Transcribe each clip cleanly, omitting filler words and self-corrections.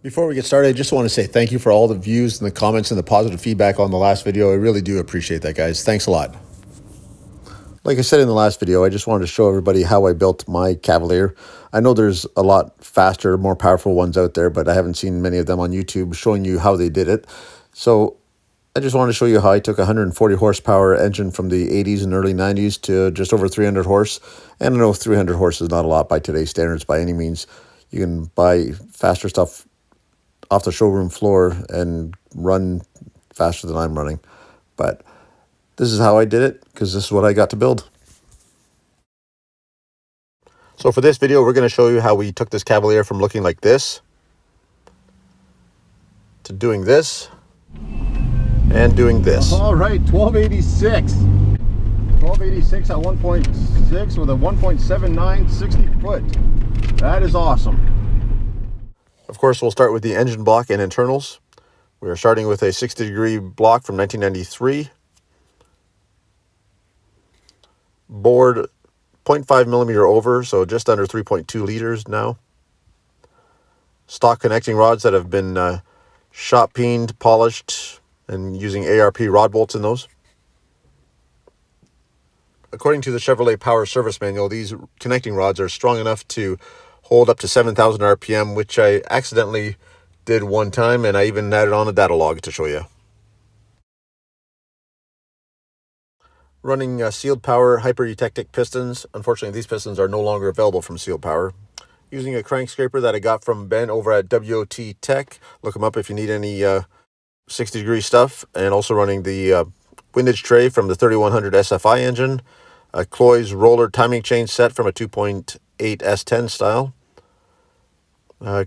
Before we get started, I just want to say thank you for all the views and the comments and the positive feedback on the last video. I really do appreciate that, guys. Thanks a lot. Like I said in the last video, I just wanted to show everybody how I built my Cavalier. I know there's a lot faster, more powerful ones out there, but I haven't seen many of them on YouTube showing you how they did it. So I just wanted to show you how I took a 140 horsepower engine from the 80s and early 90s to just over 300 horse. And I know 300 horse is not a lot by today's standards by any means. You can buy faster stuff off the showroom floor and run faster than I'm running. But this is how I did it because this is what I got to build. So for this video, we're going to show you how we took this Cavalier from looking like this to doing this and doing this. All right, 1286. 1286 at 1.6 with a 1.79 60 foot. That is awesome. Of course, we'll start with the engine block and internals. We are starting with a 60-degree block from 1993. Bored 0.5 millimeter over, so just under 3.2 liters now. Stock connecting rods that have been shot peened, polished, and using ARP rod bolts in those. According to the Chevrolet Power Service Manual, these connecting rods are strong enough to hold up to 7,000 RPM, which I accidentally did one time, and I even added on a data log to show you. Running sealed power hyper-eutectic pistons. Unfortunately, these pistons are no longer available from sealed power. Using a crank scraper that I got from Ben over at WOT Tech. Look them up if you need any 60-degree stuff. And also running the windage tray from the 3100 SFI engine. A Cloy's roller timing chain set from a 2.8 S10 style.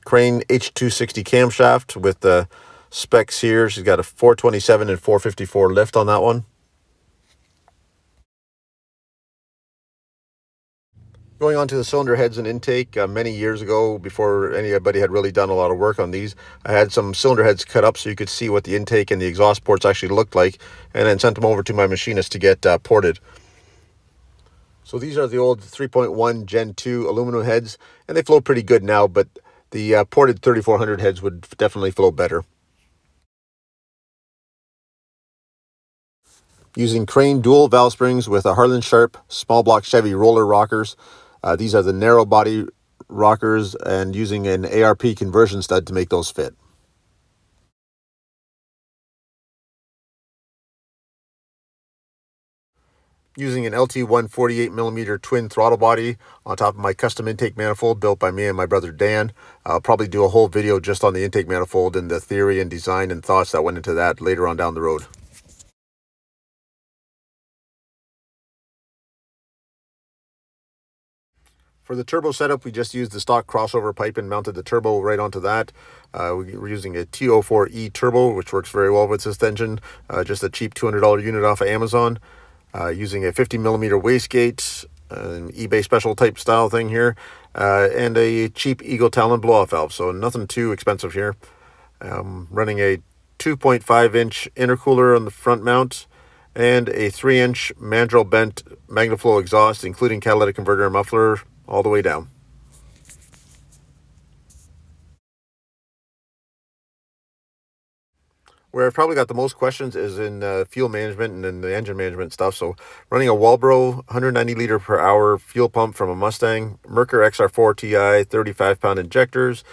Crane H260 camshaft with the specs here. She's got a 427 and 454 lift on that one. Going on to the cylinder heads and intake, many years ago, before anybody had really done a lot of work on these, I had some cylinder heads cut up so you could see what the intake and the exhaust ports actually looked like, and then sent them over to my machinist to get ported. So these are the old 3.1 Gen 2 aluminum heads, and they flow pretty good now, but the ported 3400 heads would definitely flow better. Using Crane dual valve springs with a Harlan Sharp small block Chevy roller rockers. These are the narrow body rockers, and using an ARP conversion stud to make those fit. Using an LT 148mm twin throttle body on top of my custom intake manifold built by me and my brother Dan. I'll probably do a whole video just on the intake manifold and the theory and design and thoughts that went into that later on down the road. For the turbo setup, we just used the stock crossover pipe and mounted the turbo right onto that. We're using a T04E turbo, which works very well with this engine. Just a cheap $200 unit off of Amazon. Using a 50mm wastegate, an eBay special type style thing here, and a cheap Eagle Talon blow-off valve, so nothing too expensive here. Running a 2.5-inch intercooler on the front mount, and a 3-inch mandrel bent MagnaFlow exhaust, including catalytic converter and muffler, all the way down. Where I've probably got the most questions is in fuel management and in the engine management stuff. So running a Walbro 190 liter per hour fuel pump from a Mustang, Merkur XR4Ti 35-pound injectors.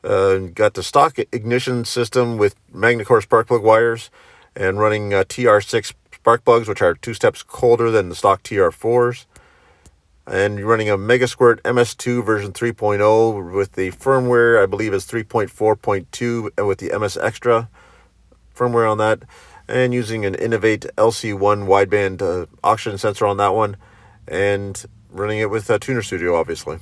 Got the stock ignition system with MagnaCore spark plug wires, and running TR6 spark plugs, which are 2 steps colder than the stock TR4s. And you're running a Mega Squirt MS2 version 3.0 with the firmware, I believe, is 3.4.2 with the MS Extra firmware on that, and using an Innovate LC1 wideband oxygen sensor on that one, and running it with a Tuner Studio, obviously.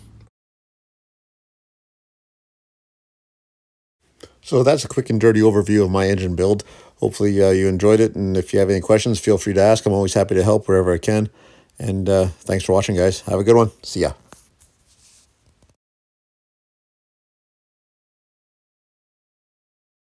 So that's a quick and dirty overview of my engine build. Hopefully you enjoyed it, and if you have any questions, feel free to ask. I'm always happy to help wherever I can. And thanks for watching, guys. Have a good one. See ya.